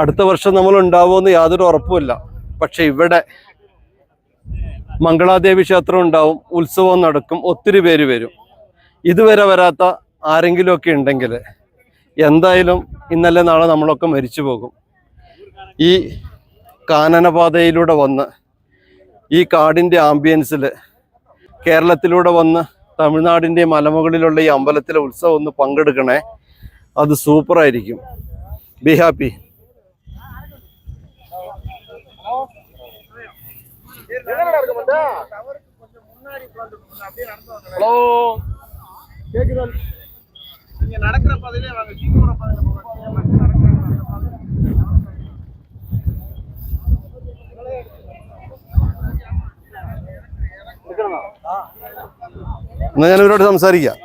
അടുത്ത വർഷം നമ്മൾ ഉണ്ടാവുമെന്ന് യാതൊരു ഉറപ്പുമില്ല. പക്ഷെ ഇവിടെ മംഗളാദേവി ക്ഷേത്രം ഉണ്ടാവും, ഉത്സവം നടക്കും, ഒത്തിരി പേര് വരും. ഇതുവരെ വരാത്ത ആരെങ്കിലുമൊക്കെ ഉണ്ടെങ്കിൽ എന്തായാലും ഇന്നലെ നാളെ നമ്മളൊക്കെ മരിച്ചു പോകും. ഈ കാനനപാതയിലൂടെ വന്ന് ഈ കാടിൻ്റെ ആംബിയൻസിൽ കേരളത്തിലൂടെ വന്ന് തമിഴ്നാടിൻ്റെ മലമുകളിലുള്ള ഈ അമ്പലത്തിലെ ഉത്സവം ഒന്ന് പങ്കെടുക്കണേ. അത് സൂപ്പറായിരിക്കും. Be happy. ஹலோ கேக்குதா? நீங்க நடக்கிற பாதையிலே வாங்க, ஜீவன பாதையில എന്നാ ഞാൻ ഇവരോട് സംസാരിക്കാം.